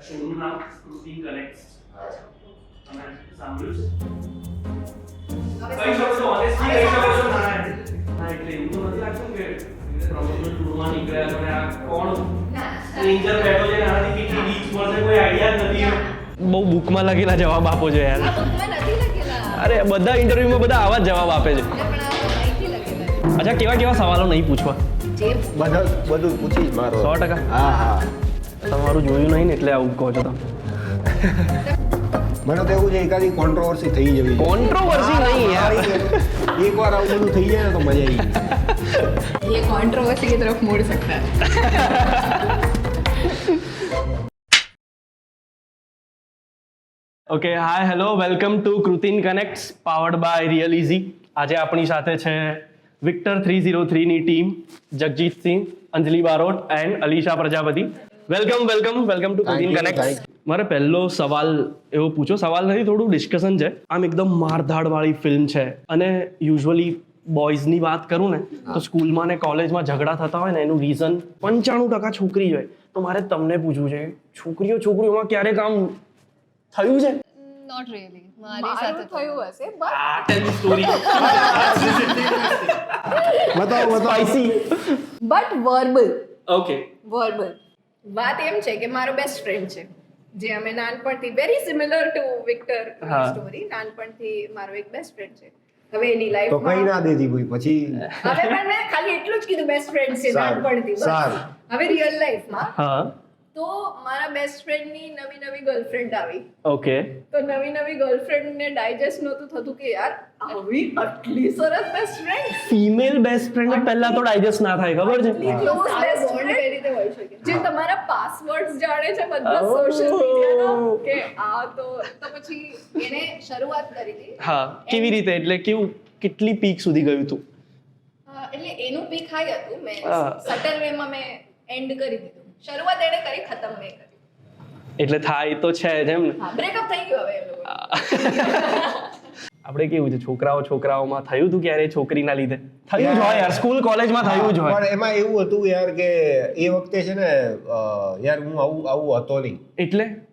શોનું નામ સ્ક્રુટિન કનેક્ટ્સ. તમે સાંભળ્યું છે? કહી શકો છો, ઓનેસ્ટલી કહી શકો છો. ના એટલે એવું તો નથી લાગતું કે પ્રમોશનલ ટૂરમાં નીકળ્યા છો ને આ કોણ સ્ટ્રેન્જર બેઠો છે, આનાથી કેટલી રીચ મળશે કોઈ આઈડિયા જ નથી. બહુ બુકમાં લખેલા જવાબ આપો છો યાર. અરે બધા ઇન્ટરવ્યુમાં બધા આવા જ જવાબ આપે છે. અચ્છા, કેવા કેવા સવાલો નહીં પૂછવા? બધું પૂછી મારો 100%. હા. તમારું જોયું નહીં ને એટલે આવું કહો છો તમે. મને તો એવું છે એકાદી કોન્ટ્રોવર્સી થઈ જવી. કોન્ટ્રોવર્સી નહીં યાર. એકવાર આવું બધું થઈ જાય ને તો મજા આવી. ये कंट्रोवर्सी की तरफ मोड़ सकता है. Okay, hi hello, welcome to Kritin connects powered by real easy. આજે આપણી સાથે છે વિક્ટર 303 ની team, Jagjitsingh, Anjali Barot and Alisha Prajapati. Welcome to Kritin connects. મારે પહેલો સવાલ એવો પૂછો, સવાલ નથી, થોડું ડિસ્કશન છે. આમ એકદમ મારધાડ વાળી ફિલ્મ છે અને યુઝ્યુઅલી બોયઝની વાત કરું ને તો સ્કૂલમાં ને કોલેજમાં ઝઘડા થતા હોય ને એનું રીઝન 95% છોકરી હોય. તો મારે તમને પૂછવું છે, છોકરીઓમાં ક્યારેક આમ થયું છે? Not really. મારી સાથે થયું હશે, but ટેલ સ્ટોરી. બતાવો. સ્પાઈસી. verbal. ઓકે. વાત એમ છે કે મારો બેસ્ટ ફ્રેન્ડ છે જે અમે નાનપણથી વેરી સિમિલર ટુ વિક્ટર હા. સ્ટોરી. નાનપણથી મારો એક બેસ્ટ ફ્રેન્ડ છે. હવે એની તો કઈ લાઈફમાં ના દેતી ભાઈ પછી. હવે પણ મેં ખાલી એટલું જ કીધું બેસ્ટ ફ્રેન્ડ છે સારું, નાનપણથી બસ. સારું. હવે રિયલ લાઈફમાં હા. તો મારા બેસ્ટ ફ્રેન્ડની નવી ગર્લફ્રેન્ડ આવી. ઓકે. તો નવી ગર્લફ્રેન્ડને ડાયજેસ્ટ નહોતું થતું કે યાર આવી આટલી સરસ best friend, female best friend પહેલા તો ડાયજેસ્ટ ના થાય, ખબર છે? ક્લોઝ બેસ્ટ ફ્રેન્ડ કઈ રીતે હોઈ શકે જે તમારા પાસવર્ડ્સ જાણે છે બધા સોશિયલ મીડિયાના કે આ તો પછી એને શરૂઆત કરી હતી. હા, કેવી રીતે? એટલે કેવું, કેટલી પીક સુધી ગયું તું? એટલે એનું પીક હાઈ હતું. મેં હા. સટલ વેમાં મેં એન્ડ કરી દીધું. શરૂઆત એને કરી, ખતમ મેં કરી. એટલે થાય તો છે જ એમ ને. હા, બ્રેકઅપ થઈ ગયું હવે એ લોકો. આપણે કેવું છે, છોકરાઓમાં થયું તું ક્યારે છોકરીના લીધે? થયું જ હોય યાર, સ્કૂલ કોલેજમાં થયું જ હોય. પણ એમાં એવું હતું યાર કે એ વખતે છે ને યાર હું આવું હતો નહીં.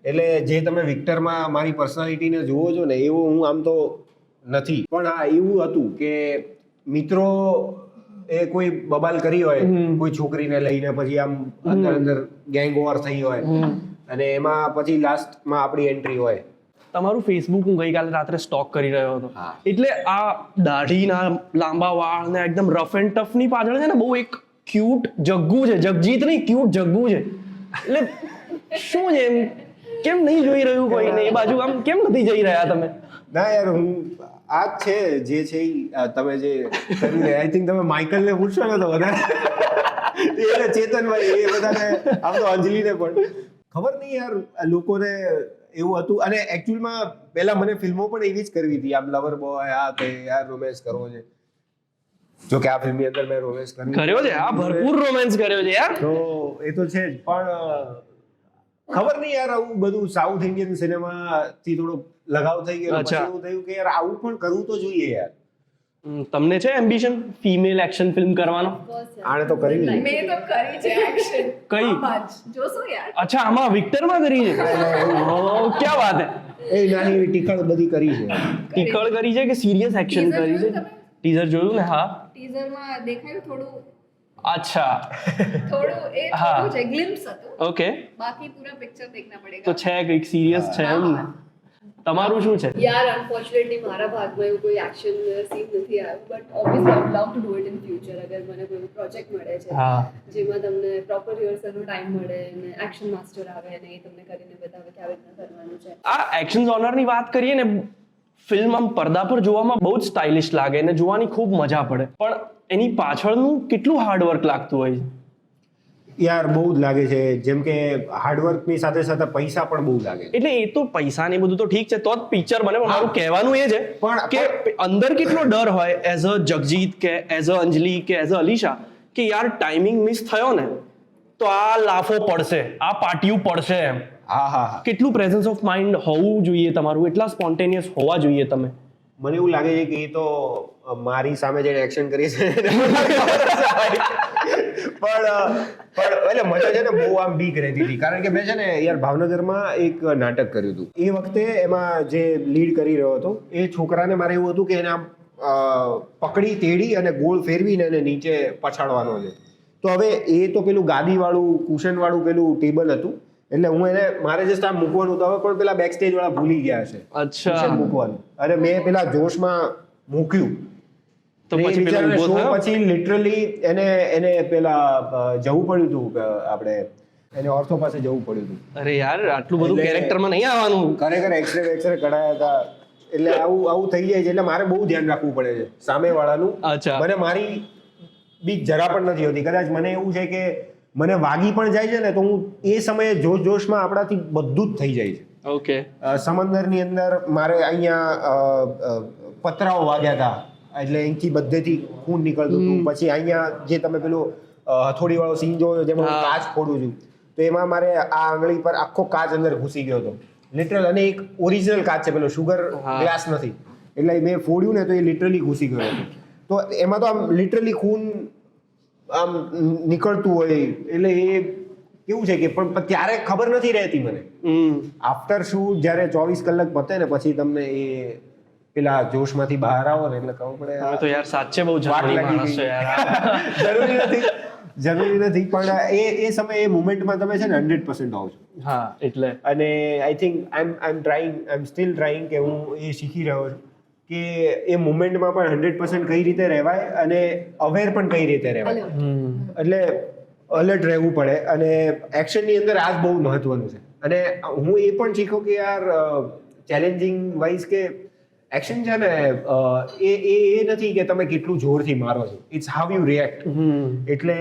એટલે જે તમે વિક્ટરમાં મારી પર્સનાલિટીને જુઓ છો ને એવું હું આમ તો નથી. પણ હા એવું હતું કે મિત્રો એ કોઈ બબાલ કરી હોય કોઈ છોકરીને લઈને, પછી આમ અંદર ગેંગ વોર થઈ હોય અને એમાં પછી લાસ્ટમાં આપણી એન્ટ્રી હોય. તમારું ફેસબુક હું ગઈકાલે રાત્રે સ્ટોક કરી રહ્યો હતો. હા. એટલે આ દાઢીના લાંબા વાળ ને એકદમ રફ એન્ડ ટફ ની પાછળ છે ને બહુ એક ક્યુટ જગ્ગુ છે. જગજીત નહીં, ક્યુટ જગ્ગુ છે. એટલે શું છે એમ, કેમ નહીં જોઈ રહ્યું કોઈને એ બાજુ? આમ કેમ નથી જઈ રહ્યા તમે? ના યાર હું આ જ છે જે છે ઈ તમે જે કર્યું આઈ થિંક તમે માઇકલને પૂછશો ને તો વધારે એટલે ચેતનભાઈ એ બધાને આમ તો અંજલિને પણ ખબર નહીં યાર લોકોને એવું હતું. અને એકચ્યુઅલમાં પહેલા મને ફિલ્મો પણ એવી જ કરવી હતી, આમ લવર બોય આ તે યાર રોમેન્સ કરવો છે. જો કે આ ફિલ્મની અંદર મેં રોમેન્સ કર્યો છે, હા, ભરપૂર રોમેન્સ કર્યો છે યાર. તો એ તો છે જ. પણ ખબર નહીં યાર આવું બધું સાઉથ ઇન્ડિયન સિનેમાથી થોડો લગાવ થઈ ગયો. પછી અચ્છા. એવું થયું કે યાર આવું પણ કરવું તો જોઈએ યાર. તમને છે એમ્બિશન ફિમેલ એક્શન ફિલ્મ કરવાનો? આણે તો કરી લીધું. મેં તો કરી છે એક્શન. કઈ? જોશો યાર. અચ્છા, આમાં વિક્ટરમાં કરી છે? ઓહ, ક્યા વાત હે. એ નાની એવી ટીકળ બધી કરી છે. ટીકળ કરી છે કે સિરિયસ એક્શન Teaser કરી છે? જોયું તમે? ટીઝર જોયું ને? હા. ટીઝરમાં દેખાયું થોડું અચ્છા, એ હા. થોડું છે ગ્લિમ્સ હતું. ઓકે. બાકી પૂરા પિક્ચર દેખના તો પડેગા. છે કંઈક સિરિયસ છે એમ ને? તમારું શું છે? યાર અનફોર્ચ્યુનેટલી મારા ભાગમાં એવું કોઈ એક્શન સીન નથી આવ્યું, but obviously I would love to do it in future. અગર મને કોઈ પ્રોજેક્ટ મળે છે હા. જેમાં તમને પ્રોપર રિહર્સલનો ટાઈમ મળે અને એક્શન માસ્ટર આવે અને એ તમને કરીને બતાવે કે આવી રીતના કરવાનું છે. આ એક્શન જોનરની વાત કરીએ ને, ફિલ્મ આમ પડદા પર જોવામાં બહુ જ સ્ટાઇલિશ લાગે અને જોવાની ખૂબ મજા પડે, પણ એની પાછળનું કેટલું હાર્ડવર્ક લાગતું હોય છે? યાર બહુ જ લાગે છે. જેમ કે હાર્ડવર્કની સાથે સાથે પૈસા પણ બહુ લાગે. એટલે એ તો પૈસા ને બધું તો ઠીક છે, તો જ પિક્ચર બને. પણ મારું કહેવાનું એ છે કે અંદર કેટલો ડર હોય એઝ અ જગજીત કે એઝ અ અંજલિ કે એઝ અ અલીશા કે યાર ટાઈમિંગ મિસ થયો ને તો આ લાફો પડશે, આ પાટિયું પડશે એમ. હા. કેટલું પ્રેઝન્સ ઓફ માઇન્ડ હોવું જોઈએ તમારું, એટલા સ્પોન્ટેનિયસ હોવા જોઈએ તમે. મને એવું લાગે છે કે એ તો મારી સામે જેને એક્શન કરી છે એટલે મને છે ને બહુ આમ બીક રહેતી હતી, કારણ કે મેં છે ને યાર ભાવનગરમાં એક નાટક કર્યું હતું. એ વખતે એમાં જે લીડ કરી રહ્યો હતો એ છોકરાને મારે એવું હતું કે એને આમ પકડી તેડી અને ગોળ ફેરવીને એને નીચે પછાડવાનો છે. તો હવે એ તો પેલું ગાદીવાળું કુશનવાળું પેલું ટેબલ હતું, એટલે હું એને મારે જસ્ટ આમ મૂકવાનું હતું. હવે પણ પેલા બેક સ્ટેજ વાળા ભૂલી ગયા છે અચ્છા મૂકવાનું, અને મેં પેલા જોશમાં મૂક્યું. તો પછી પેલો ઊભો થયો? પછી લિટરલી એને પેલા જવું પડ્યું હતું, આપણે એને ઓર્થો પાસે જવું પડ્યું હતું. અરે યાર આટલું બધું એટલે- કેરેક્ટરમાં નહીં આવવાનું. ખરેખર એક્સરે કઢાયા હતા. એટલે આવું થઈ જાય છે, એટલે મારે બહુ ધ્યાન રાખવું પડે છે સામેવાળાનું. અચ્છા. મને મારી બીક જરા પણ નથી હોતી. કદાચ મને એવું છે કે મને વાગી પણ જાય છે ને તો હું એ સમયે જોશમાં આપણાથી બધું જ થઈ જાય છે. ઓકે. સમંદરની અંદર મારે અહીંયા પતરાઓ વાગ્યા હતા, એટલે અહીંથી બધેથી ખૂન નીકળતું હતું. પછી અહીંયા જે તમે પેલું હથોડી વાળો સીન જોયો જેમાં હું કાચ ફોડું છું, તો એમાં મારે આ આંગળી પર આખો કાચ અંદર ઘૂસી ગયો હતો લિટરલ. અને એક ઓરિજિનલ કાચ છે, પેલો શુગર ગ્લાસ નથી, એટલે મેં ફોડ્યું ને તો એ લિટરલી ઘૂસી ગયો હતો. તો એમાં તો આમ લિટરલી ખૂન આમ નીકળતું હોય, એટલે એ કેવું છે કે પણ ત્યારે ખબર નથી રહેતી મને. આફ્ટર શૂટ જ્યારે 24 કલાક પતે ને પછી તમને એ પેલા જોશમાંથી બહાર આવો ને એટલે ખબર પડે. હવે તો યાર સાચે બહુ વાટ જરૂરી લાગી માણસ છો ગઈ. યાર. જરૂરી નથી પણ એ સમયે એ મોમેન્ટમાં તમે છે ને 100% આવો છો. હા એટલે અને I think I M steel trying કે હું એ શીખી રહ્યો છું કે એ મોમેન્ટમાં પણ 100% કઈ રીતે રહેવાય અને અવેર પણ કઈ રીતે રહેવાય. એટલે અલર્ટ રહેવું પડે. અને એક્શનની અંદર આ જ બહુ મહત્વનું છે. અને હું એ પણ શીખ્યો કે યાર ચેલેન્જિંગ વાઇઝ કે એક્શન છે ને એ નથી કે તમે કેટલું જોરથી મારો છો, ઇટ્સ હાઉ યુ રિએક્ટ. એટલે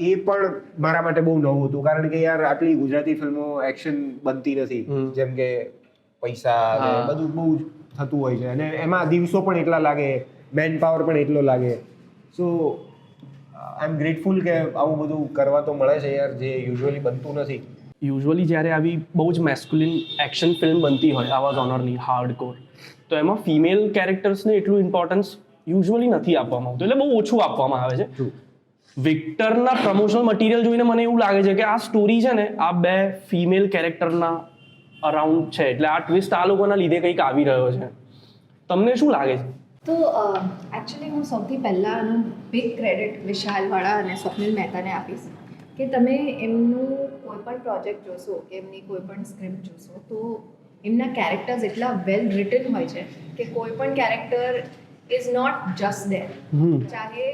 એ પણ મારા માટે બહુ નવું હતું, કારણ કે યાર આટલી ગુજરાતી ફિલ્મો એક્શન બનતી નથી, જેમ કે પૈસા ને બધું બહુ થતું હોય છે, અને એમાં દિવસો પણ એટલા લાગે, મેન પાવર પણ એટલો લાગે. સો આઈ એમ ગ્રેટફુલ કે આવું બધું કરવા તો મળે છે યાર, જે યુઝ્યુઅલી બનતું નથી. યુઝ્યુઅલી જ્યારે આવી બહુ જ મેસ્ક્યુલિન એક્શન ફિલ્મ બનતી હોય આવા જોનરની હાર્ડકોર, તો એમાં ફિમેલ કેરેક્ટર્સને એટલું ઇમ્પોર્ટન્સ યુઝ્યુઅલી નથી આપવામાં આવતું, એટલે બહુ ઓછું આપવામાં આવે છે. વિક્ટરના પ્રમોશનલ મટીરિયલ જોઈને મને એવું લાગે છે કે આ સ્ટોરી છે ને આ બે ફિમેલ કેરેક્ટરના અરાઉન્ડ છે, એટલે આ ટ્વિસ્ટ આ લોકોના લીધે કંઈક આવી રહ્યો છે. તમને શું લાગે છે? તો એકચ્યુઅલી હું સૌથી પહેલાં આનું બિગ ક્રેડિટ વિશાલવાળા અને સ્વપ્નિલ મહેતાને આપીશ કે તમે એમનું કોઈ પણ પ્રોજેક્ટ જોશો કે એમની કોઈ પણ સ્ક્રિપ્ટ જોશો તો એમના કેરેક્ટર્સ એટલા વેલ રિટન હોય છે કે કોઈ પણ કેરેક્ટર ઇઝ નોટ જસ્ટ દેર. ચાહે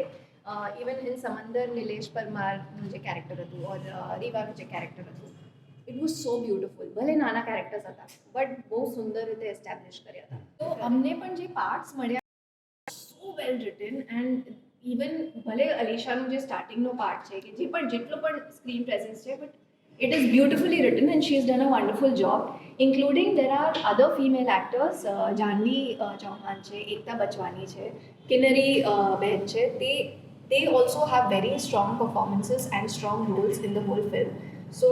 ઇવન ઇન સમંદર નિલેશ પરમારનું જે કેરેક્ટર હતું ઓર રીવાનું જે કેરેક્ટર હતું, ઇટ વોઝ સો બ્યુટિફુલ. ભલે નાના કેરેક્ટર્સ હતા બટ બહુ સુંદર રીતે એસ્ટાબ્લિશ કર્યા હતા. તો અમને પણ જે પાર્ટ્સ મળ્યા સો વેલ રિટન. એન્ડ ઇવન ભલે અલીશાનું જે સ્ટાર્ટિંગનો પાર્ટ છે કે જે પણ જેટલો પણ સ્ક્રીન પ્રેઝન્સ છે but it is beautifully written and she has done a wonderful job, including there are other female actors, Janvi Chauhan છે, એકતા બચવાની છે, કિન્નરી બહેન છે, they also have very strong performances and strong roles in the whole film. So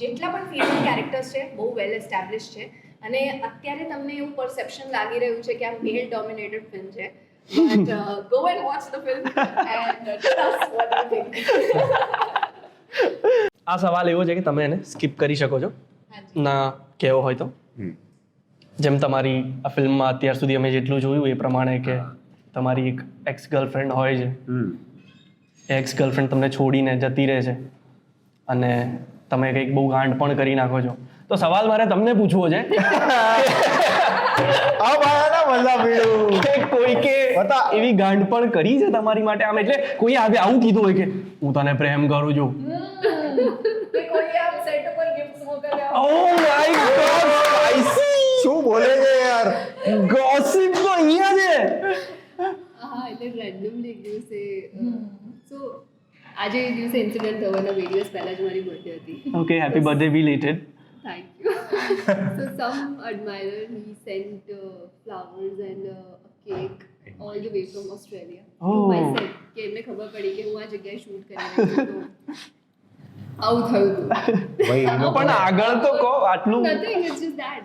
જેટલા પણ female characters છે બહુ well establish છે. અને અત્યારે તમને એવું પરસેપ્શન લાગી રહ્યું છે કે આ મેલ ડોમિનેટેડ ફિલ્મ છે, but go and watch the film and tell us what you think. આ સવાલ એવો છે કે તમે એને સ્કીપ કરી શકો છો ના કહેવો હોય તો. જેમ તમારી આ ફિલ્મમાં અત્યાર સુધી અમે જેટલું જોયું એ પ્રમાણે કે તમારી એક એક્સ ગર્લફ્રેન્ડ હોય છે, એ એક્સ ગર્લફ્રેન્ડ તમને છોડીને જતી રહે છે અને તમે કંઈક બહુ ગાંડ પણ કરી નાખો છો. તો સવાલ મારે તમને પૂછવો છે કે કોઈકે એવી ગાંડ પણ કરી છે તમારી માટે? આમ એટલે કોઈ આવે આવું કીધું હોય કે હું તને પ્રેમ કરું છું, કે કોઈ આમ સેટ ઉપર ગિફ્ટ્સ મોકલ્યા ઓ માય ગોડ સ્પાઈસી શું બોલે છે યાર? ગોસિપ તો અહીંયા છે. હા એટલે રેન્ડમલી એક દિવસે સો આજે એ દિવસે ઇન્સિડન્ટ થવાના 2 દિવસ પહેલા જ મારી બર્થડે હતી. ઓકે, happy birthday belated. Thank you. So some admirer he sent flowers and a cake all the way from Australia to my set. કે એમને ખબર પડી કે હું આ જગ્યાએ શૂટ કરી રહી છું તો આવું થયું હતું. ભાઈ પણ આગળ તો કહો આટલું. Nothing, it's just that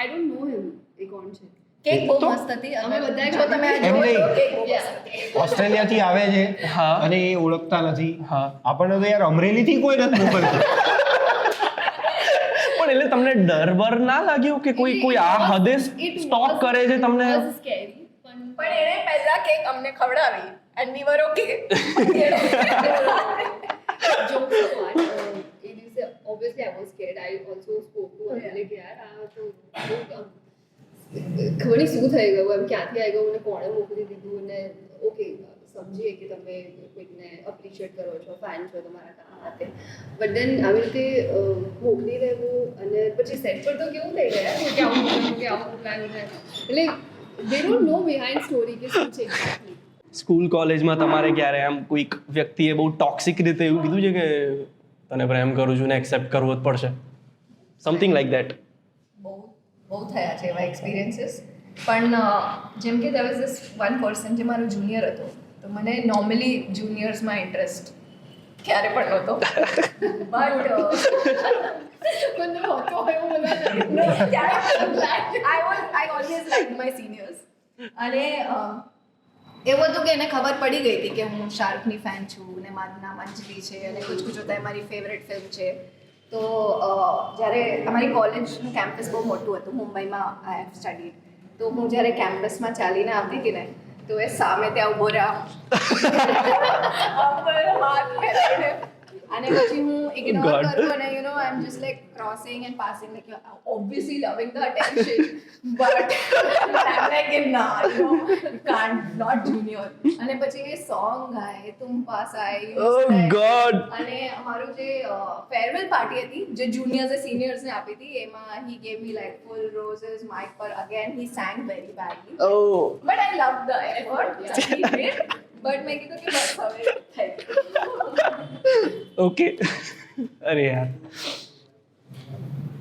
I don't know him. એ કોણ છે? કેક બહુ મસ્ત હતી. અમે બધાએ જો તમે આ એમ જુઓ નહીં. તો કેક બહુ મસ્ત હતી. ઓસ્ટ્રેલિયાથી આવે છે હા. અને એ ઓળખતા નથી. હા. આપણને તો યાર અમરેલીથી કોઈ નથી મોકલતું. પણ એટલે તમને ડર બર ના લાગ્યું કે કોઈ આ હદે સ્ટોક કરે છે તમને? સ્કેરી પણ પણ એણે પહેલા કેક અમને ખવડાવી and we were okay. jokes apart, એ દિવસે obviously I was scared. I also spoke to her કે યાર આ તો ખબર નહીં શું થઈ ગયું, એમ ક્યાંથી આવી ગયું, મને કોણે મોકલી દીધું, અને ઓકે સમજીએ કે તમે કોઈકને અપ્રિશિએટ કરો છો, ફેન છો તમારા કામ માટે, બટ દેન આવી રીતે મોકલી દેવું અને પછી સેટ પર તો કેવું થઈ ગયા કે આવું કર્યું, કે આવું પ્લાન છે, એટલે they don't know behind story કે શું છે exactly. સ્કૂલ કોલેજમાં તમારે ક્યારે આમ કોઈક વ્યક્તિએ બહુ ટોક્સિક રીતે એવું કીધું છે કે તને પ્રેમ કરું છું ને એક્સેપ્ટ કરવો જ પડશે, સમથિંગ લાઈક ધેટ? બહુ થયા છે એવા એક્સપિરિયન્સીસ. પણ જેમ કે there was this one person જે મારો જુનિયર હતો, તો મને નોર્મલી જુનિયર્સમાં ઇન્ટરેસ્ટ ક્યારે પણ નહોતો, બટ પણ તમે હોતો હોય એવું બધા No, I always liked my seniors. અને એવું હતું કે એને ખબર પડી ગઈ હતી કે હું શાહરુખની ફેન છું ને મારું નામ અંજલિ છે અને કુછ કુછ હોતા હૈ મારી ફેવરેટ ફિલ્મ છે. તો જ્યારે અમારી કોલેજનું કેમ્પસ બહુ મોટું હતું, મુંબઈમાં આઈ હેવ સ્ટડીડ, તો હું જ્યારે કેમ્પસમાં ચાલીને આવતી હતી ને તો એ સામે ત્યાં ઊભો રહ્યા હાથ ફેરવીને, અને પછી હું ઇગ્નોર કરું અને you know I am just like crossing and passing like obviously loving the attention, but I like in ના you know can't not junior. અને પછી એ સોંગ ગાય તુમ પાસ આઈ, Oh God. અને અમારું જે ફેરવેલ પાર્ટી હતી જે જુનિયર્સે સિનિયર્સને આપી હતી, એમાં હી ગેવ મી લાઈક ફૂલ રોઝેસ માઇક પર, again he sang very badly, Oh. but I loved the effort that he did. But મેં કીધું કે બસ હવે થઈ ગયું. ઓકે. અરે યાર,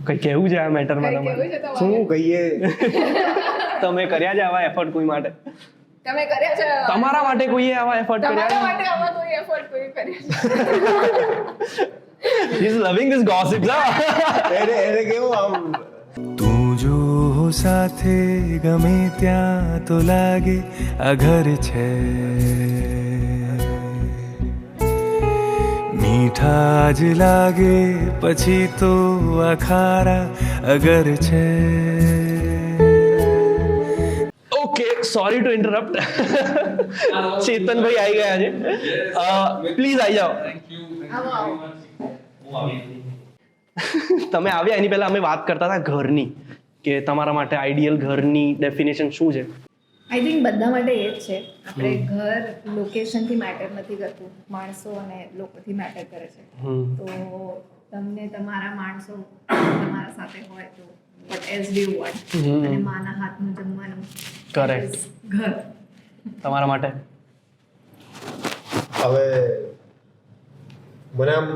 કઈ કહેવું છે આ મેટરમાં કંઈ કહેવું છે તમારે? તમારે? શું કહીએ? તમે કર્યા છે આવા એફર્ટ કોઈ માટે? તમે કર્યા છે તમારા માટે કોઈએ આવા એફર્ટ તમારા કર્યા? માટે આવા કોઈ એફર્ટ કોઈ કર્યા છે? He is loving this gossip, એને કેવું આમ તું જો હો સાથે ગમે ત્યાં તો લાગે આ ઘર છે, મીઠા જ લાગે પછી તો આ ખારા અગર છે. ઓકે, સોરી ટુ ઇન્ટરપ્ટ. ચેતનભાઈ આવી ગયા છે, પ્લીઝ આવી જાઓ. આવો આવો. તમે આવ્યા એની પહેલા અમે વાત કરતા હતા ઘરની, કે તમારા માટે આઈડિયલ ઘરની ડેફિનેશન શું છે? આઈ થિંક બધા માટે એ જ છે. આપણે ઘર લોકેશનથી મેટર નથી કરતું, માણસો અને લોકોથી મેટર કરે છે. તો તમને તમારા માણસો તમારા સાથે હોય તો what else do you want? અને માના હાથનું જમવાનું Correct. is ઘર. તમારા માટે? હવે મને આમ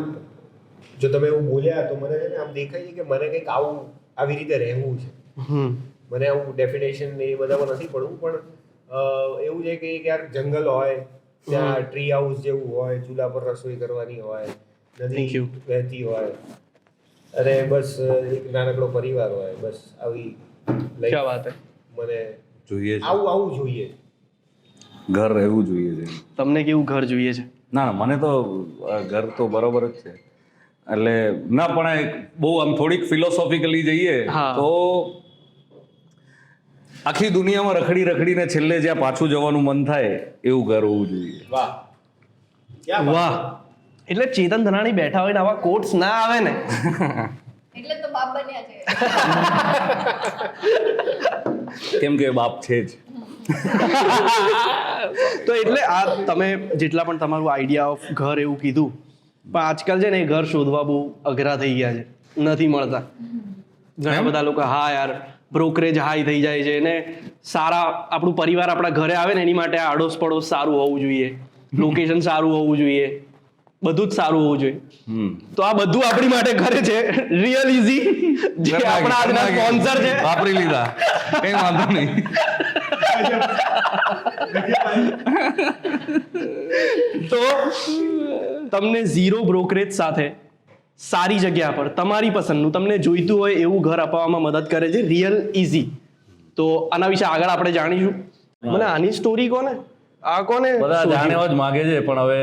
જો તમે એવું બોલ્યા તો મને છે ને આમ દેખાય છે કે મને કંઈક આવું આવી રીતે રહેવું છે. મને આવું ડેફિનેશન એ બધામાં નથી પડવું, પણ એવું છે કે યાર જંગલ હોય, ત્યાં ટ્રી હાઉસ જેવું હોય, ચૂલા પર રસોઈ કરવાની હોય, નદી વહેતી હોય, અને બસ એક નાનકડો પરિવાર હોય, બસ આવી ક્યાં વાત હે? મને જોઈએ છે, આવું જોઈએ. ઘર રહેવું જોઈએ છે. તમને કેવું ઘર જોઈએ છે? ના મને તો ઘર તો બરોબર જ છે, એટલે ના પણ બહુ આમ થોડીક ફિલોસોફિકલી જઈએ તો આખી દુનિયામાં રખડીને છેલ્લે જ્યાં પાછું જવાનું મન થાય એવું ઘર હોવું જોઈએ. વાહ વાહ, એટલે ચેતન ધનાણી બેઠા હોય ને આવા કોટ્સ ના આવે ને. એટલે તો બાપ બન્યા છે. કેમ કે બાપ છે જ. તો એટલે આ તમે જેટલા પણ તમારું આઈડિયા ઓફ ઘર એવું કીધું, પણ આજકાલ છે ને એ ઘર શોધવા બહુ અઘરા થઈ ગયા છે, નથી મળતા. ઘણા બધા લોકો હા યાર બ્રોકરેજ હાઈ થઈ જાય છે ને સારા આપણું પરિવાર આપણા ઘરે આવે ને એની માટે આડોશ પડોશ સારું હોવું જોઈએ, લોકેશન સારું હોવું જોઈએ, બધું જ સારું હોવું જોઈએ. તો આ બધું આપણી માટે કરે છે રિયલ ઇઝી, જે આપણા આજના સ્પોન્સર છે. વાપરી લીધા, કઈ વાંધો નહીં. તો તમને ઝીરો બ્રોકરેજ સાથે સારી જગ્યા પર તમારી પસંદનું તમને જોઈતું હોય એવું ઘર અપાવવામાં મદદ કરે છે રિયલ ઇઝી. તો આના વિશે આગળ આપણે જાણીશું. મને આની સ્ટોરી કોને બધા જાણવા જ માગે છે, પણ હવે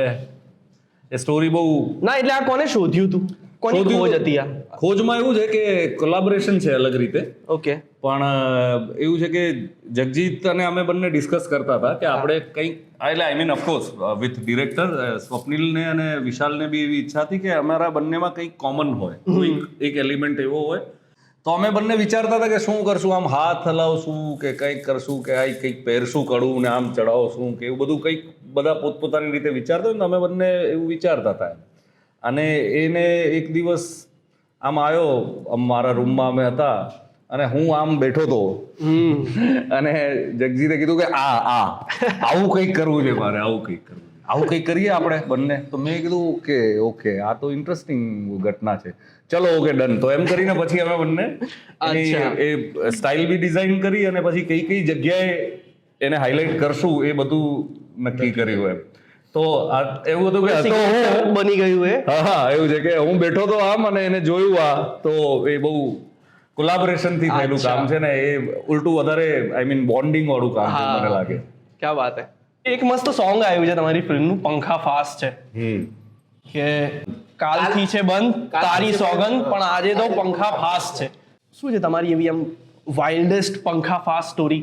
એ સ્ટોરી બહુ ના, એટલે આ કોને શોધ્યું હતું? કોની ખોજ હતી આ? ખોજમાં એવું છે કે કોલાબોરેશન છે અલગ રીતે, ઓકે. પણ એવું છે કે જગજીત અને અમે બંને ડિસ્કસ કરતા હતા કે આપણે કંઈક, એટલે I mean of course with director સ્વપ્નિલને અને વિશાલને બી એવી ઈચ્છા હતી કે અમારા બંનેમાં કંઈક કોમન હોય, એક એલિમેન્ટ એવો હોય. તો અમે બંને વિચારતા હતા કે શું કરશું, આમ હાથ હલાવશું કે કંઈક કરશું કે આ કંઈક પહેરશું કડવું ને આમ ચડાવશું કે એવું બધું કંઈક બધા પોતપોતાની રીતે વિચારતા હોય ને અમે બંને એવું વિચારતા હતા. અને એને એક દિવસ આમ આવ્યો મારા રૂમમાં, અમે હતા અને હું આમ બેઠો હતો અને જગજીતે કીધું કે આવું કંઈક કરવું છે મારે, આવું કંઈક કરીએ આપણે બંને. તો મેં કીધું ઓકે આ તો ઇન્ટરેસ્ટિંગ ઘટના છે, ચલો ઓકે ડન. તો એમ કરીને પછી અમે બંને એ સ્ટાઇલ બી ડિઝાઇન કરી અને પછી કઈ કઈ જગ્યાએ એને હાઇલાઇટ કરશું એ બધું નક્કી કર્યું એમ. તો એવું હતું કે બની ગયું. હા, એવું છે કે હું બેઠો તો આમ અને એને જોયું આ, તો એ બહુ કોલાબોરેશન થી થયેલું કામ છે ને, એ ઉલટું વધારે આઈ મીન બોન્ડિંગ વાળું કામ છે મને લાગે. ક્યાં વાત હે. એક મસ્ત સોંગ આવ્યું છે તમારી ફિલ્મનું, પંખા ફાસ્ટ છે કે કાલથી છે બંધ તારી સોગંદ પણ આજે તો પંખા ફાસ્ટ છે. શું છે તમારી એવી આમ વાઇલ્ડેસ્ટ પંખા ફાસ્ટ સ્ટોરી?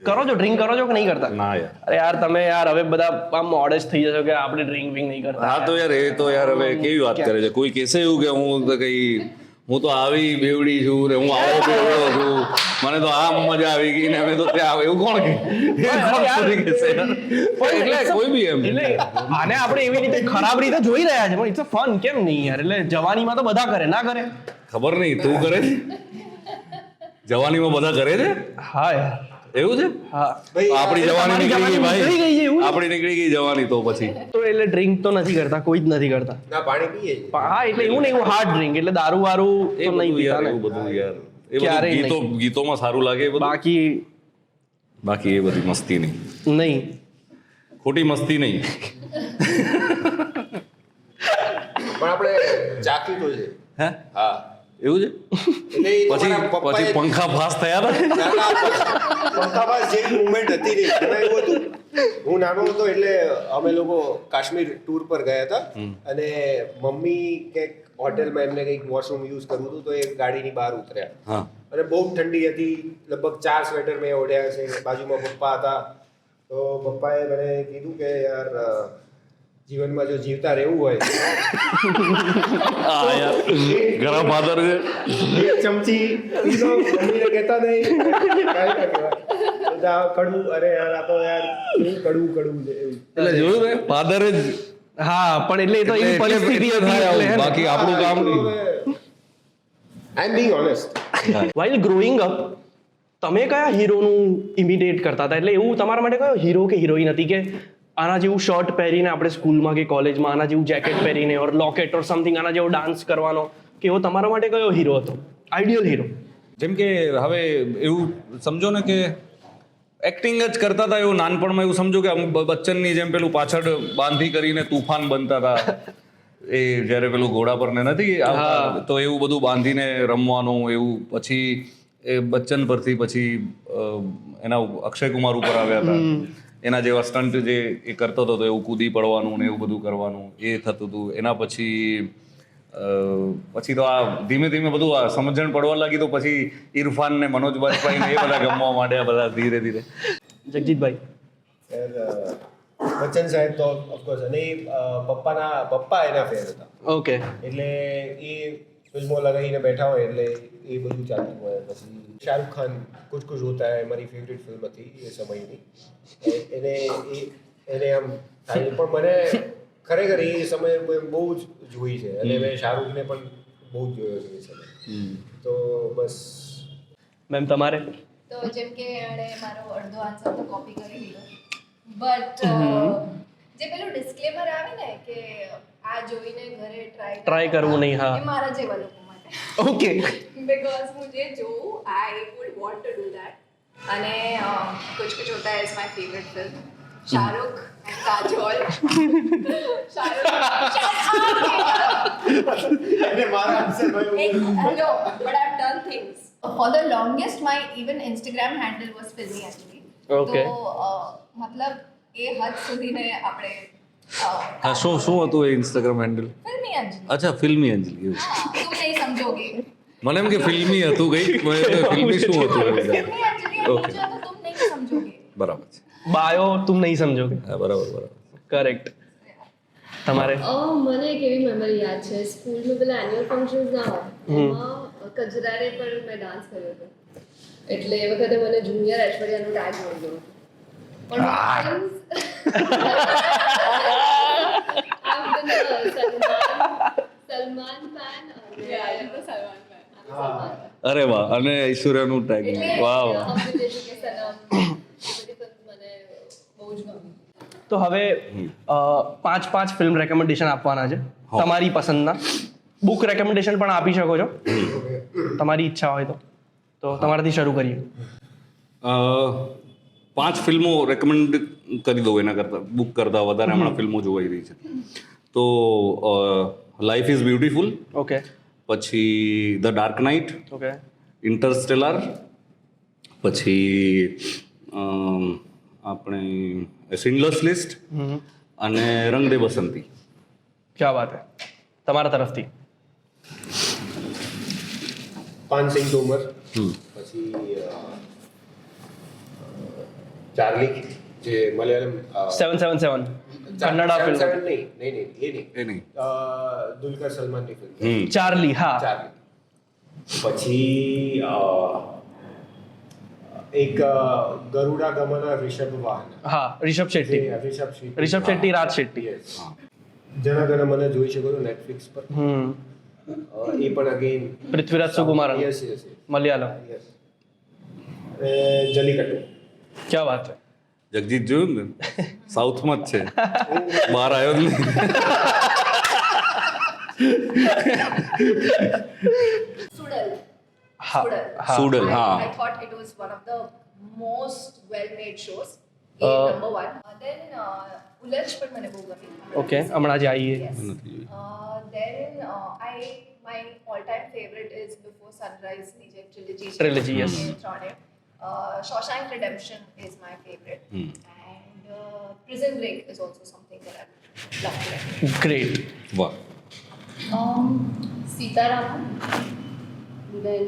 કરો છો, ડ્રિંક કરો છો કે નહીં કરતા? ના યાર. અરે યાર તમે યાર હવે બધા આમ મોડેસ્ટ થઈ જશો કે આપણે ડ્રિંક વિંક નહીં કરતા. હા તો યાર એ તો યાર હવે કેવી વાત કરે છે, કોઈ કહેશે એવું કે હું તો આવી બેવડી છું ને હું આવો બેવડો છું, મને તો આમ મજા આવી ગઈ ને અમે તો ત્યાં એવું કોણ કે એટલે કોઈ બી એમ એટલે આને આપણે એવી રીતે ખરાબ રીતે જોઈ રહ્યા છે, પણ ઇટ્સ અ ફન, કેમ નહીં યાર? એટલે જવાનીમાં તો બધા કરે, ના કરે? ખબર નહીં, તું કરે છે જવાનીમાં? બધા કરે છે? હા યાર એવું છે. હા આપણી જવાની નીકળી ગઈ ભાઈ, એવું આપણી નીકળી ગઈ જવાની. તો પછી તો એટલે ડ્રિંક તો નથી કરતા, કોઈ જ નથી કરતા? ના, પાણી પીએ. હા એટલે એવું નહીં, હાર્ડ ડ્રિંક એટલે દારૂ વારું તો નહીં પીતા ને? એવું બધું યાર એ બધું ગીતોમાં સારું લાગે, બાકી એ બધી મસ્તી નહીં, ખોટી મસ્તી નહીં. પણ આપણે ચાખ્યું તો છે. હે? હા, એવું છે. એટલે પછી પંખા ફાસ થયા હતા. પંખાબાજ જેવી મુવમેન્ટ હતી નહીં. એમાં એવું હતું, હું નાનો હતો એટલે અમે લોકો કાશ્મીર ટૂર પર ગયા હતા અને મમ્મી કંઈક હોટેલમાં એમને કંઈક વોશરૂમ યુઝ કરવું હતું, તો એ ગાડીની બહાર ઉતર્યા અને બહુ ઠંડી હતી, લગભગ 4 સ્વેટર મેં ઓઢ્યા છે. બાજુમાં પપ્પા હતા, તો પપ્પાએ મને કીધું કે યાર જીવનમાં જો જીવતા રહેવું હોય ગરમ ફાધર છે, એક ચમચી પીધો, મમ્મીને કહેતા નહીં કડવું. અરે યાર આ તો યાર કડવું છે એવું. એટલે જોયું ને ફાધર જ. હા પણ એટલે એ તો એવી પરિસ્થિતિ હતી, બાકી આપણું કામ નહીં. I am being honest. While growing up તમે કયા હીરોનું ઇમિટેટ કરતા હતા? એટલે એવું તમારા માટે કયો હીરો કે હિરોઈન હતી કે આના જેવું શર્ટ પહેરીને આપણે સ્કૂલમાં કે કોલેજમાં આના જેવું જેકેટ પહેરીને ઓર લોકેટ ઓર સમથિંગ આના જેવો ડાન્સ કરવાનો, કે એવો તમારા માટે કયો હીરો હતો, આઈડિયલ હીરો? જેમ કે હવે એવું સમજો ને કે એક્ટિંગ જ કરતા હતા એવું નાનપણમાં. એવું સમજો કે બચ્ચનની જેમ પેલું પાછળ બાંધી કરીને તુફાન બનતા હતા એ જ્યારે પેલું ઘોડા પર ને નથી આવતા, તો એવું બધું બાંધીને રમવાનું એવું. પછી એ બચ્ચન પરથી પછી એના અક્ષય કુમાર ઉપર આવ્યા હતા, એના જેવા સ્ટન્ટ જે એ કરતો હતો તો એવું કૂદી પડવાનું ને એવું બધું કરવાનું એ થતું હતું. એના પછી તો આ ધીમે ધીમે બધું આ સમજણ પડવા લાગી, તો પછી ઇરફાન ને મનોજ બાજપાઈ ને એ બધા ગમવા માંડ્યા બધા ધીરે ધીરે. જગજીતભાઈ? બચ્ચન સાહેબ તો ઓફકોર્સ, અને પપ્પા એના ફેર હતા. ઓકે. એટલે એ ફિલ્મો લગાવીને બેઠા હોય એટલે એ બધું ચાલતું હોય. પછી શાહરુખ ખાન કુછ કુછ હોતા હૈ મારી ફેવરેટ ફિલ્મ હતી એ સમયની. એને આમ થાય, પણ મને ખરેખર એ સમયે બહુ જ જોઈ છે અને મેં શાહરુખને પણ બહુ જ જોયો છે એ સમય. તો બસ. મેમ તમારે? તો જેમ કે એણે મારો અડધો આન્સર તો કોપી કરી લીધો, બટ જે પેલું ડિસ્ક્લેમર આવે ને કે આ જોઈને ઘરે ટ્રાય કરવું નહીં, હા, એ મારા જેવા લોકો માટે. ઓકે. બીકોઝ હું જે જોઉં I would want to do that. અને કુછ કુછ હોતા હૈ is my favourite film. Shahrukh and Kajol. Shahrukh અને મારા answer hello, but I have done things. For the longest, my even Instagram handle was Filmy Anjali. Okay. તો મતલબ એ હદ સુધી ને આપણે હા શું હતું એ ઇન્સ્ટાગ્રામ હેન્ડલ? ફિલ્મી અંજલિ. અચ્છા ફિલ્મી અંજલિ એવું. તું નહીં સમજોગે. મને એમ કે ફિલ્મી હતું કઈ ફિલ્મી શું હતું ફિલ્મી અંજલિ Okay. તો તુમ નહીં સમજોગે. બરાબર છે. બાયો તુમ નહીં સમજોગે. હા બરાબર. કરેક્ટ. તમારે મને એક એવી મેમરી યાદ છે સ્કૂલમાં પેલા એન્યુઅલ ફંક્શન્સ ના હોય એમાં કજરારે પર મેં ડાન્સ કર્યો હતો એટલે એ વખતે મને જુનિયર ઐશ્વર્યાનો ટેગ મળ્યો પણ સલમાન ફેન અરે વાહ અને ઐશ્વર્યાનું ટેગ વાહ વાહ. મને બહુ જ ગમ્યું. તો હવે 5 ફિલ્મ રેકમેન્ડેશન આપવાના છે તમારી પસંદના. બુક રેકમેન્ડેશન પણ આપી શકો છો તમારી ઈચ્છા હોય તો તમારાથી શરૂ કરીએ. 5 ફિલ્મો રેકમેન્ડ કરી દઉં એના કરતાં બુક કરતાં વધારે હમણાં ફિલ્મો જોવાઈ રહી છે તો લાઈફ ઇઝ બ્યુટીફુલ, ઓકે પછી the dark night, okay Interstellar, પછી આપણે સિન્ડલર્સ લિસ્ટ અને રંગ દે બસંતી. ક્યાં વાત હે. તમારા તરફથી પાનસિંગ તોમર, પછી ચાર્લી જે મલયાલમ 777 કન્નડા ફિલ્મ નહીં દુલકર સલમાનની ફિલ્મ ચાર્લી. હા ચાર્લી. પછી એક ગરુડા ગમના રિષભ વાહન હા રિષભ શેટ્ટી. રિષભ શેટ્ટી, રાજ શેટ્ટી. જના ગણ મને જોઈ શકો છો નેટફ્લિક્સ પર. એ પણ અગેન પૃથ્વીરાજ સુકુમારન, યસ મલયાલમ. જલ્લીકટ્ટુ. ક્યાં વાત હે. જગજીત જોયું ને સાઉથમાં જ છે બહાર આવ્યો જ નહીં. Sudal. હા Sudal, I हाँ. thought it was one of the most well-made shows. Number one. Then Ulaj પણ મને બહુ ગમી. ઓકે હમણાં જ આવીએ. Yes. Then my all-time favorite is Before Sunrise ની જે Trilogy, yes. Shawshank Redemption is my favorite. And Prison Break is also something that I love to like. Great. વાહ. Sitaram, then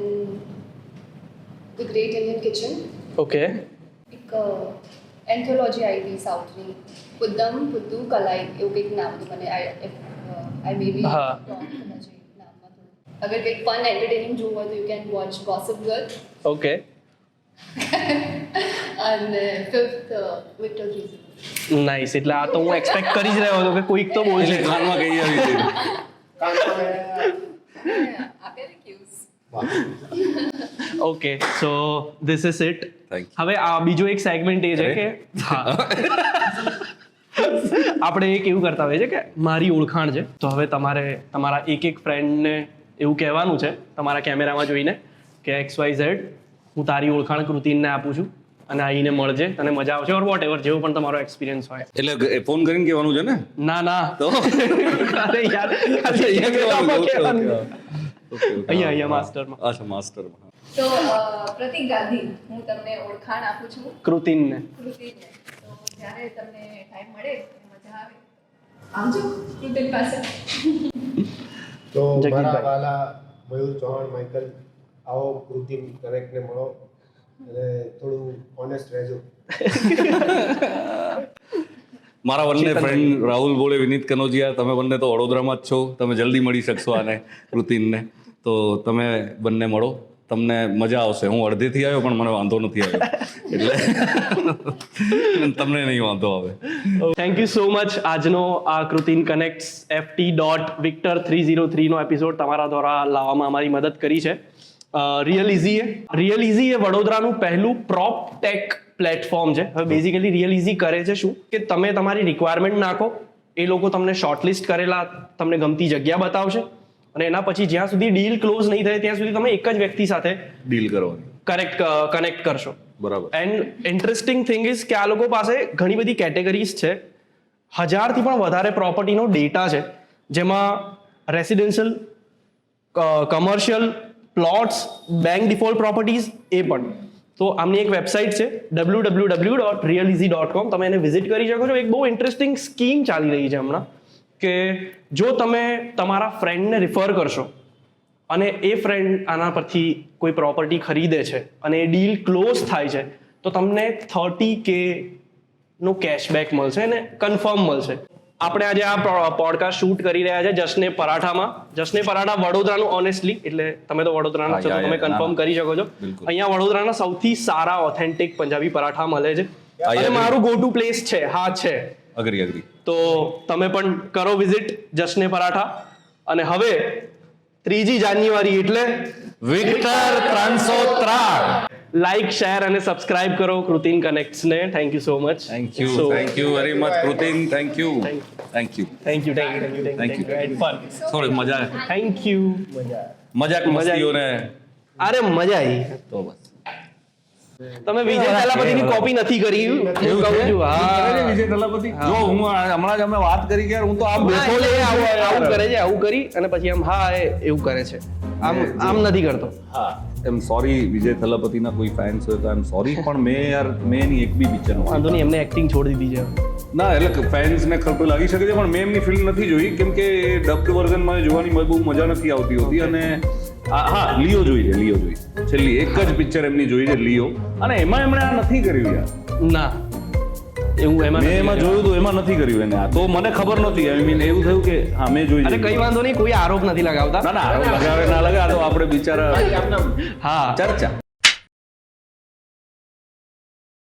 The Great Indian Kitchen, okay એક anthology આવી હતી સાઉથની પુદ્દમ પુદ્દુ કલાઈ એવું કંઈક નામ હતું મને આઈ મે બી હા. નામમાં થોડું અગર કંઈક ફન એન્ટરટેનિંગ જોવું હોય તો you can watch gossip girl okay અને ફિફ્થ વિક્ટર 3. નાઇસ. એટલે આ તો હું એક્સપેક્ટ કરી જ રહ્યો હતો કે કોઈક તો બોલશે. એટલે કાનમાં કઈ આવી હતી. આપેલી cues. Okay so this is it. Thank you. હવે આ બીજો એક સેગમેન્ટ એ છે કે હા આપણે એક એવું કરતા હોઈએ છે કે મારી ઓળખાણ છે તો હવે તમારે તમારા એક ફ્રેન્ડને એવું કહેવાનું છે તમારા કેમેરામાં જોઈને કે XYZ હું તારી ઓળખાણ કૃતિનને આપું છું અને આવીને મળજે તને મજા આવશે ઓર વોટ એવર જેવો પણ તમારો એક્સપિરિયન્સ હોય. એટલે ફોન કરીને કહેવાનું છે ને ના તો અરે યાર અહીંયા માસ્ટરમાં. અચ્છા માસ્ટરમાં. So, પ્રતિક ગાંધી હું તમને ઓળખાણ આપું છું કૃતિનને. કૃતિને. તો જ્યારે તમને ટાઈમ મળે અને મજા આવે આવજો કૃતિન પાસે. તો જગદીશભાઈ. મારા વાલા મયુર ચૌહાણ માઇકલ આવો કૃતિમ કનેક્ટને મળો અને થોડું ઓનેસ્ટ રહેજો. મારા બંને ફ્રેન્ડ રાહુલ બોલે, વિનીત કનોજિયા, તમે બંને તો વડોદરામાં જ છો, તમે જલ્દી મળી શકશો આને કૃતિનને. તો તમે બંને મળો, તમને મજા આવશે. હું અડધેથી આવ્યો પણ મને વાંધો નથી આવ્યો એટલે તમને નહીં વાંધો આવે. Thank you so much. આજનો આ કૃતિન કનેક્ટ્સ FT.Victor303 નો એપિસોડ તમારા દ્વારા લાવવામાં અમારી મદદ કરી છે. રિયલ ઇઝી એ વડોદરાનું પહેલું પ્રોપ ટેક પ્લેટફોર્મ છે. હવે બેઝિકલી રિયલ ઇઝી કરે છે શું કે તમે તમારી રિક્વાયરમેન્ટ નાખો, એ લોકો તમને શોર્ટલિસ્ટ કરેલા તમને ગમતી જગ્યા બતાવશે અને એના પછી જ્યાં સુધી ડીલ ક્લોઝ નહીં થાય ત્યાં સુધી તમે એક જ વ્યક્તિ સાથે ડીલ કરવાની. કનેક્ટ કરશો. બરાબર. એન્ડ ઇન્ટરેસ્ટિંગ થિંગ ઇઝ કે આ લોકો પાસે ઘણી બધી કેટેગરીઝ છે. 1000થી પણ વધારે પ્રોપર્ટીનો ડેટા છે જેમાં residential, commercial plots, bank default properties એ પણ. તો આમની એક વેબસાઇટ છે www.realeasy.com, તમે એને વિઝિટ કરી શકો છો. એક બહુ ઇન્ટરેસ્ટિંગ સ્કીમ ચાલી રહી છે હમણાં કે જો તમે તમારા ફ્રેન્ડને રિફર કરશો અને એ ફ્રેન્ડ આના પરથી કોઈ પ્રોપર્ટી ખરીદે છે અને એ ડીલ ક્લોઝ થાય છે તો તમને 30K નો કેશબેક મળશે અને કન્ફર્મ મળશે. આપણે આજે આ પોડકાસ્ટ શૂટ કરી રહ્યા છે જશને પરાઠામાં. જશને પરાઠા વડોદરાનું, ઓનેસ્ટલી, એટલે તમે તો વડોદરાના છો તો તમે કન્ફર્મ કરી શકો છો. અહીંયા વડોદરાના સૌથી સારા ઓથેન્ટિક પંજાબી પરાઠા મળે છે અને મારું ગો ટુ પ્લેસ છે. હા છે, અગ્રી. તો તમે પણ કરો વિઝિટ જશને પરાઠા. અને હવે 3 જાન્યુઆરી એટલે વિક્ટર 303. લાઈક, શેર અને સબસ્ક્રાઇબ કરો કૃતિન કનેક્ટ્સ ને. Thank you so much. Thank you very much Kritin. Thank you. થોડી મજા આવે. Thank you. મજાક મસ્તીઓને અરે મજા આવી. તો બસ તમે વિજય થેલાપતિની કોપી નથી કરી એવું કહું છું. હા, વિજય થલાપતિ. જો હું હમણાં જ અમે વાત કરી કે હું તો આમ બેઠો બેઠો લે આવું કરે છે, આવું કરી અને પછી આમ હા એવું કરે છે. આમ નથી કરતો. હા, એમ સોરી વિજય થલાપતિના કોઈ ફેન્સ હોય તો એમ સોરી, પણ મેં એની એક બી પિક્ચર વાંધો નહીં, એમને એક્ટિંગ છોડી દીધી છે. ના, એટલે ફેન્સને ખોટું લાગી શકે છે પણ મેં એમની ફિલ્મ નથી જોઈ કેમ કે ડબ્ડ વર્ઝનમાં જોવાની બહુ મજા નથી આવતી હોતી. અને હા, લિયો જોઈ છેલ્લી એક જ પિક્ચર એમની જોઈ છે, લિયો, અને એમાં એમણે આ નથી કર્યું યાર. ના, એવું મેં એમાં જોયું તો એમાં નથી કર્યું એને. આ તો મને ખબર નહોતી. આઈ મીન એવું થયું કે હા મેં જોઈ. અરે કઈ વાંધો નહીં, કોઈ આરોપ નથી લગાવતા. ના, આરોપ લગાવે ના લગાવે, આ તો આપણે બિચારા હા, ચર્ચા